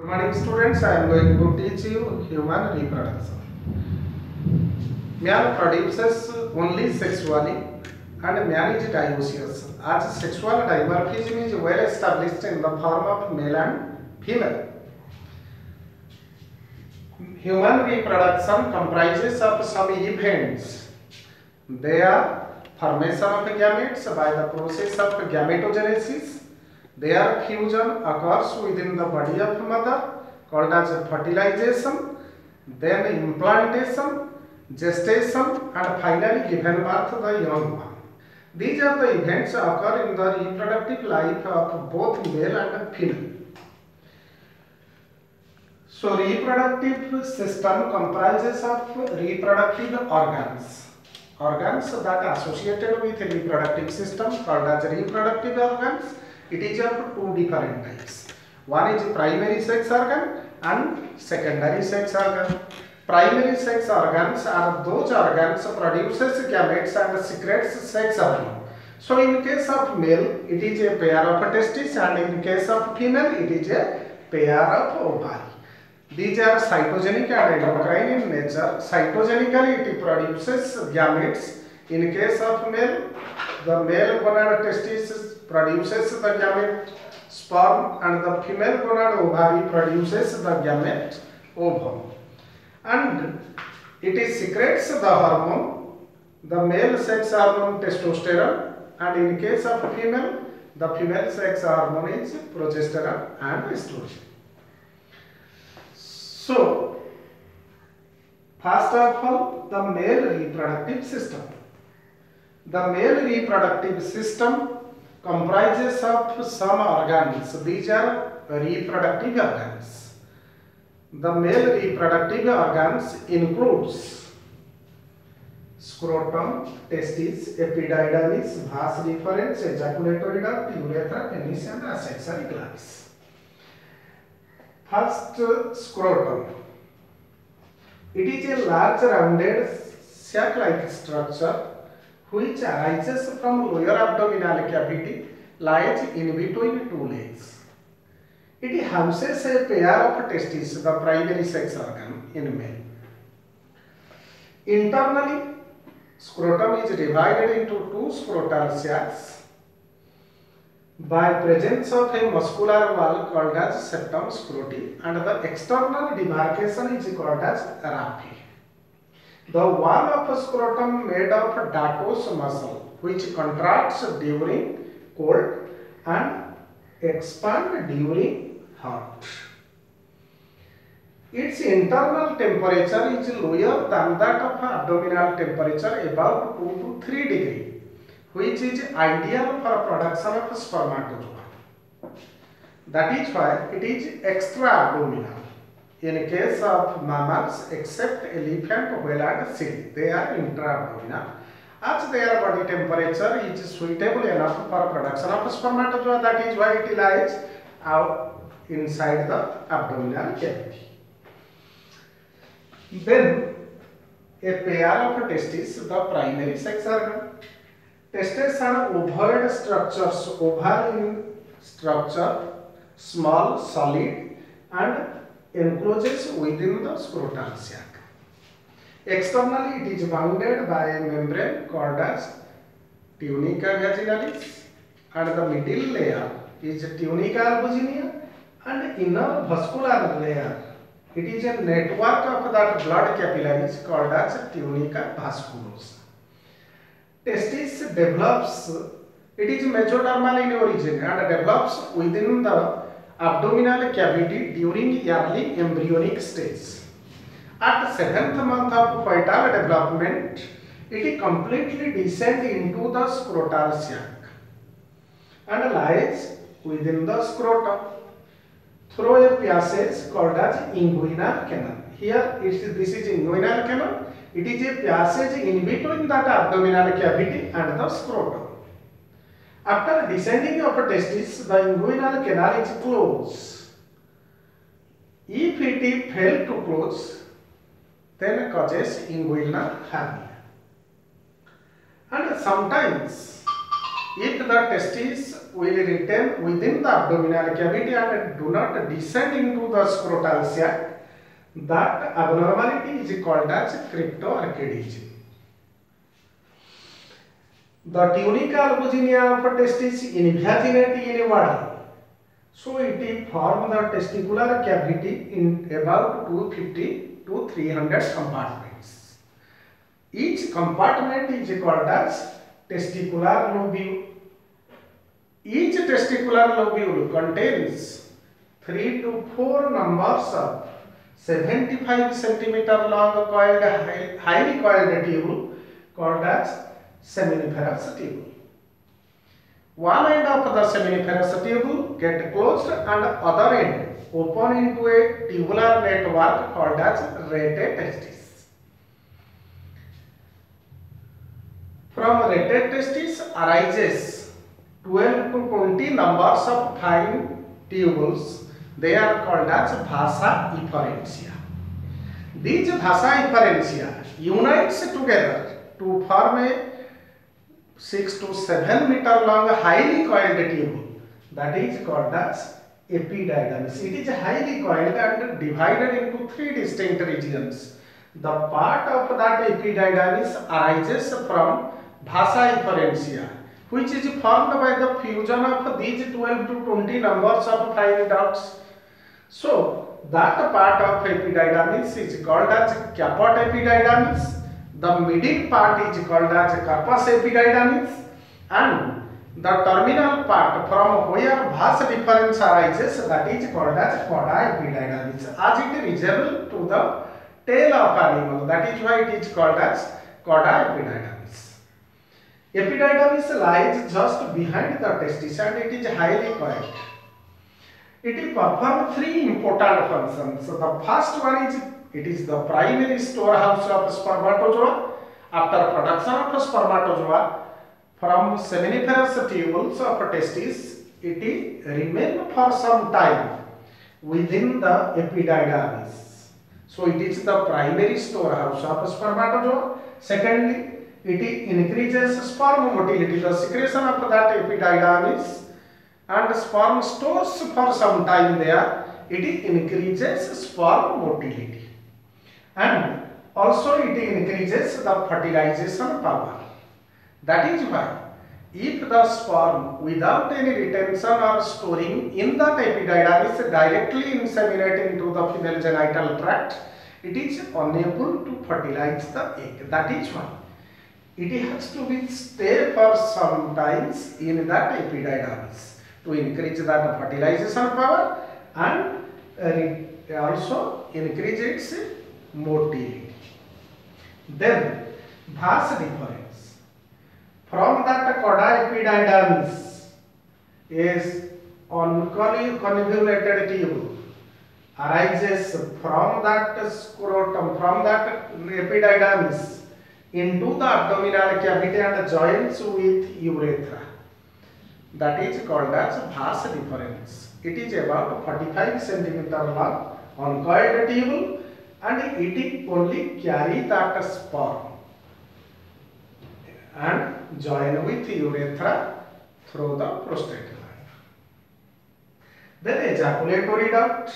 Good morning students, I am going to teach you human reproduction. Man produces only sexually and man is dioecious. As sexual dimorphism is well established in the form of male and female. Human reproduction comprises of some events. They are formation of gametes by the process of gametogenesis. Their fusion occurs within the body of mother called as fertilization, then implantation, gestation, and finally given birth to the young one. These are the events occur in the reproductive life of both male and female. So reproductive system comprises of reproductive organs. Organs that are associated with reproductive system called as reproductive organs. It is of two different types. One is primary sex organ and secondary sex organ. Primary sex organs are those organs produces gametes and secretes sex hormone. So in case of male, it is a pair of testes, and in case of female, it is a pair of ovaries. These are cytogenic and endocrine in nature. Cytogenically, it produces gametes. In case of male, the male gonad testis produces the gamete sperm, and the female gonad ovary produces the gamete ovum. And it secretes the hormone, the male sex hormone testosterone, and in case of female, the female sex hormone is progesterone and estrogen. So, first of all, the male reproductive system. The male reproductive system comprises of some organs. These are reproductive organs. The male reproductive organs includes scrotum, testes, epididymis, vas deferens, ejaculatory duct, urethra, penis, and accessory glands. First, scrotum. It is a large rounded sac-like structure which arises from lower abdominal cavity, lies in between two legs. It houses a pair of testes, the primary sex organ in male. Internally, scrotum is divided into two scrotal sacs by presence of a muscular wall called as septum scroti, and the external demarcation is called as raphe. The wall of scrotum made of dartos muscle which contracts during cold and expand during hot. Its internal temperature is lower than that of abdominal temperature, about 2 to 3 degrees, which is ideal for production of spermatozoa. That is why it is extra abdominal. In case of mammals, except elephant, whale and seal, they are intra-abdominal. As their body temperature is suitable enough for production of spermatozoa, that is why it lies out inside the abdominal cavity. Then, a pair of testes, the primary sex organ. Testes are ovoid structures, oval in structure, small, solid, and encloses within the scrotal sac. Externally, it is bounded by a membrane called as tunica vaginalis, and the middle layer is tunica albuginea, and inner vascular layer, it is a network of that blood capillaries called as tunica vasculosa. Testis develops, it is mesodermal in origin and develops within the abdominal cavity during early embryonic stage. At 7th month of fetal development, it completely descends into the scrotal sac and lies within the scrotum through a passage called as inguinal canal. Here, this is inguinal canal. It is a passage in between that abdominal cavity and the scrotum. After descending of testis, the inguinal canal is closed. If it fails to close, then causes inguinal hernia. And sometimes, if the testis will retain within the abdominal cavity and do not descend into the scrotal sac. That abnormality is called as cryptorchidism. The tunica albuginea of testis invaginate in a body. So it forms the testicular cavity in about 250 to 300 compartments. Each compartment is called as testicular lobule. Each testicular lobule contains 3 to 4 numbers of 75 centimeter long coiled, highly coiled tubule called as seminiferous tubule. One end of the seminiferous tubule get closed and other end open into a tubular network called as rete testis. From rete testis arises 12 to 20 numbers of fine tubules. They are called as vasa efferentia. These vasa efferentia unites together to form a 6 to 7 meter long highly coiled tubule that is called as epididymis. It is highly coiled and divided into 3 distinct regions. The part of that epididymis arises from vasa efferentia, which is formed by the fusion of these 12 to 20 numbers of fine ducts. So that part of epididymis is called as caput epididymis. The middle part is called as corpus epididymis, and the terminal part from where vas deferens arises, that is called as cauda epididymis, as it resembles to the tail of animal. That is why it is called as cauda epididymis. Epididymis lies just behind the testis and it is highly coiled. It performs 3 important functions. The first one is it is the primary storehouse of spermatozoa. After production of spermatozoa from seminiferous tubules of testis, it remains for some time within the epididymis. So it is the primary storehouse of spermatozoa. Secondly, it increases sperm motility, the secretion of that epididymis, and sperm stores for some time there. It increases sperm motility. And also it increases the fertilization power. That is why if the sperm without any retention or storing in the epididymis directly inseminate into the female genital tract, it is unable to fertilize the egg. That is why it has to be stay for some times in that epididymis to increase that fertilization power and also increase its motility. Then vas deferens from that cauda epididymis is unconvoluted tubule arises from that scrotum, from that epididymis into the abdominal cavity and joins with urethra. That is called as vas deferens. It is about 45 centimeter long uncoiled tubule and it only carry that sperm and join with urethra through the prostate gland. Then ejaculatory duct,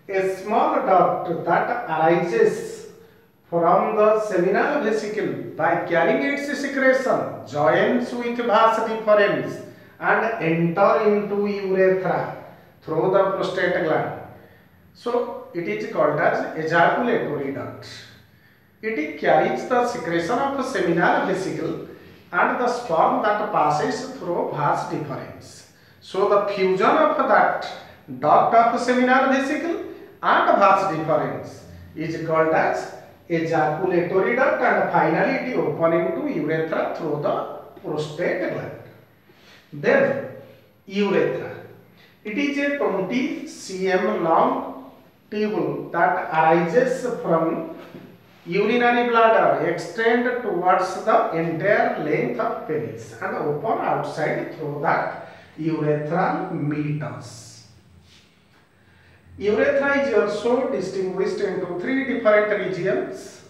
a small duct that arises from the seminal vesicle by carrying its secretion, joins with vas deferens and enter into urethra through the prostate gland. So it is called as ejaculatory duct. It carries the secretion of seminal vesicle and the sperm that passes through vas deferens. So the fusion of that duct of seminal vesicle and vas deferens is called as ejaculatory duct, and finally it opens into urethra through the prostate gland. Then urethra. It is a 20 cm long tubule that arises from urinary bladder, extend towards the entire length of penis and open outside through that urethral meatus. Urethra is also distinguished into 3 different regions.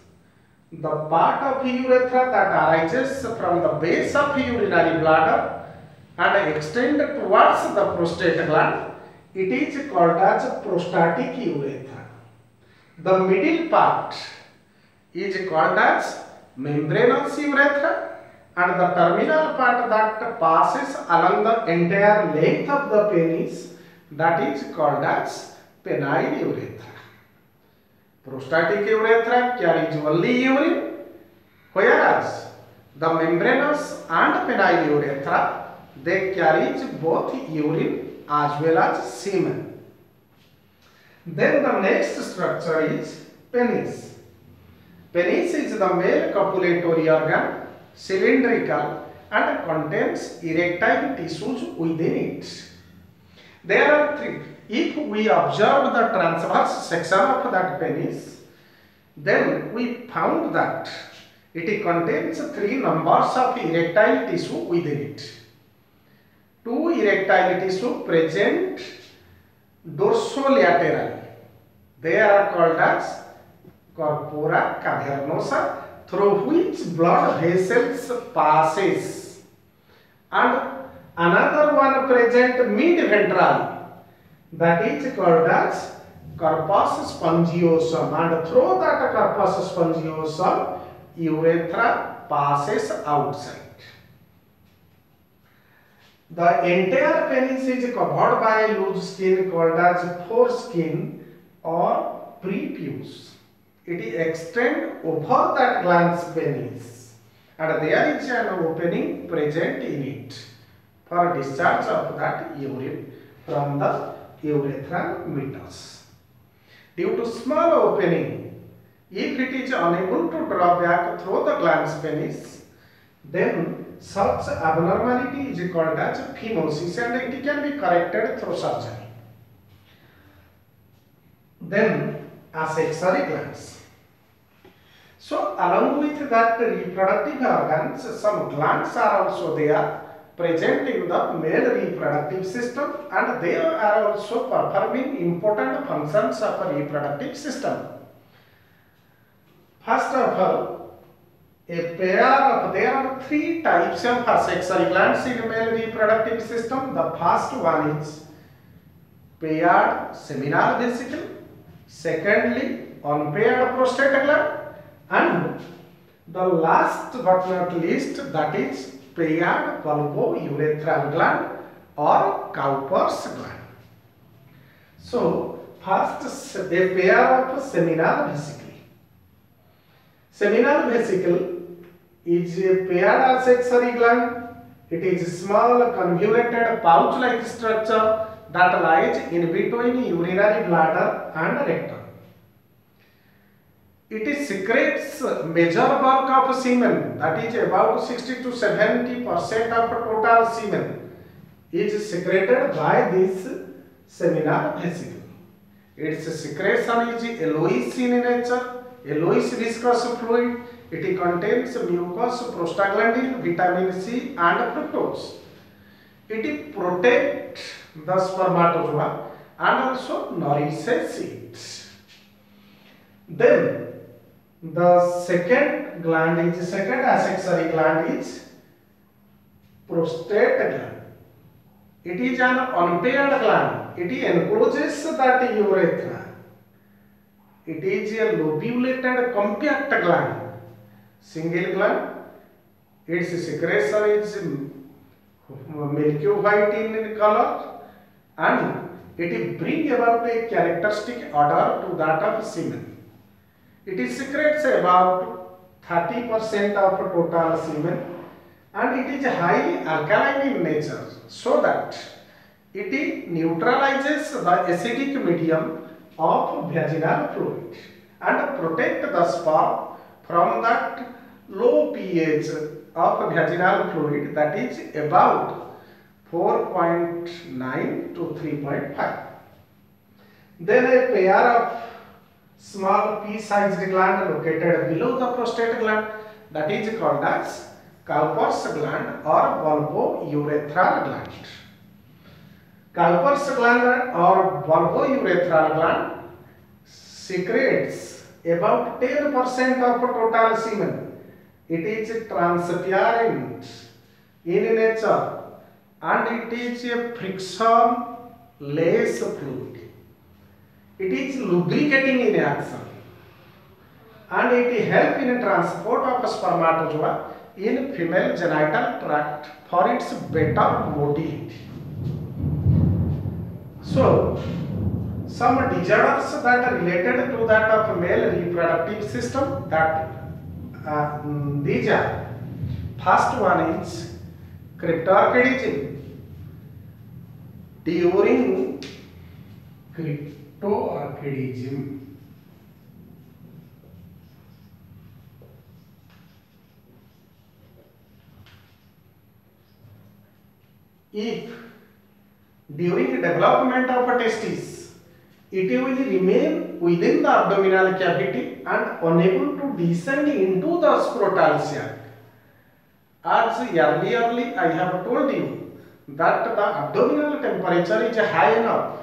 The part of urethra that arises from the base of urinary bladder and extend towards the prostate gland, it is called as prostatic urethra. The middle part is called as membranous urethra, and the terminal part that passes along the entire length of the penis, that is called as penile urethra. Prostatic urethra carries only urine, whereas the membranous and penile urethra, they carry both urine as well as semen. Then the next structure is penis. Penis is the male copulatory organ, cylindrical, and contains erectile tissues within it. There are three. If we observe the transverse section of that penis, then we found that it contains three numbers of erectile tissue within it. Two erectile tissue present dorsolaterally. They are called as corpora cavernosa, through which blood vessels passes, and another one present mid-ventrally, that is called as corpus spongiosum, and through that corpus spongiosum urethra passes outside. The entire penis is covered by loose skin called as foreskin or prepuce. It is extend over that glans penis, and there is an opening present in it for discharge of that urine from the urethral meatus. Due to small opening, if it is unable to draw back through the glans penis, then such abnormality is called as phimosis, and it can be corrected through surgery. Then accessory glands. So along with that reproductive organs, some glands are also there present in the male reproductive system, and they are also performing important functions of a reproductive system. First of all, there are three types of accessory glands in male reproductive system. The first one is paired seminal vesicle, secondly unpaired prostate gland, and the last but not least, that is paired vulvourethral gland or Cowper's gland. So first, a pair of seminal vesicle. Seminal vesicle is a paired accessory gland. It is a small convoluted pouch-like structure that lies in between urinary bladder and rectum. It secretes major bulk of semen, that is about 60 to 70% of total semen is secreted by this seminal vesicle. Its secretion is yellowish in nature, yellowish viscous fluid. It contains mucus, prostaglandin, vitamin C and fructose. It protects the spermatozoa and also nourishes it. Then the second accessory gland is prostate gland. It is an unpaired gland. It encloses that urethra. It is a lobulated compact gland. Single gland. Its secretion is milky white in color, and it brings about a characteristic odor to that of semen. It secretes about 30% of total semen, and it is highly alkaline in nature, so that it neutralizes the acidic medium of vaginal fluid and protect the sperm from that low pH of vaginal fluid, that is about 4.9 to 3.5. Then a pair of small pea-sized gland located below the prostate gland, that is called as Cowper's gland or vulvourethral gland. Cowper's gland or vulvourethral gland secretes about 10% of total semen. It is transparent in nature and it is a frictionless fluid. It is lubricating in action and it helps in transport of spermatozoa in female genital tract for its better motility. So, some disorders that are related to that of male reproductive system, that these are, first one is cryptorchidism. During cryptorchidism, if during development of a testis, it will remain within the abdominal cavity and unable to descend into the scrotal sac. As earlier I have told you that the abdominal temperature is high enough,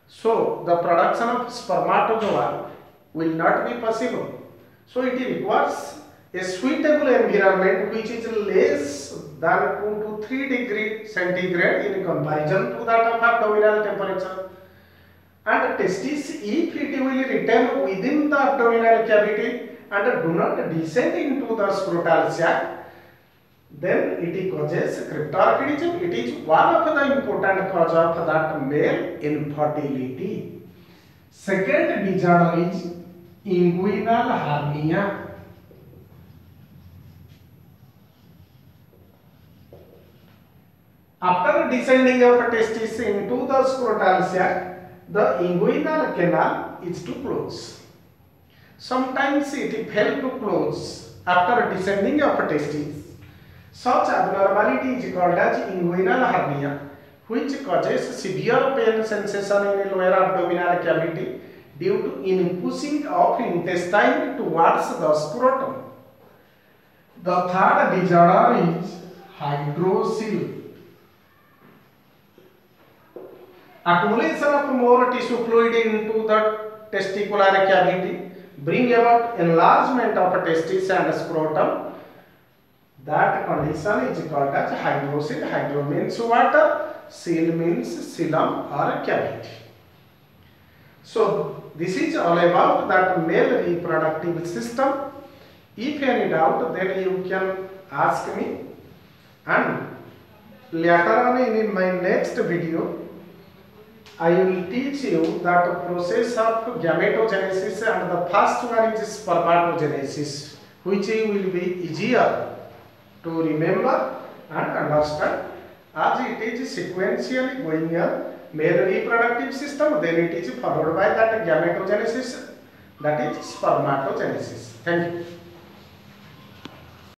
so the production of spermatozoa will not be possible. So it requires a suitable environment which is less than 2 to 3 degree centigrade in comparison to that of abdominal temperature. And testis, if it will retain within the abdominal cavity and do not descend into the scrotal sac, then it causes cryptorchidism. It is one of the important cause of that male infertility. Second disorder is inguinal hernia. After descending of testis into the scrotal sac, the inguinal canal is to close. Sometimes it fails to close after descending of testis. Such abnormality is called as inguinal hernia, which causes severe pain sensation in lower abdominal cavity due to inpushing of intestine towards the scrotum. The third disorder is hydrocele. Accumulation of more tissue fluid into the testicular cavity bring about enlargement of testis and scrotum. That condition is called as hydrocele. Hydro means water, cele means coelom or cavity. So this is all about that male reproductive system. If any doubt, then you can ask me, and later on in my next video I will teach you that process of gametogenesis, and the first one is spermatogenesis, which will be easier to remember and understand, as it is sequentially going on male reproductive system, then it is followed by that gametogenesis, that is spermatogenesis. Thank you.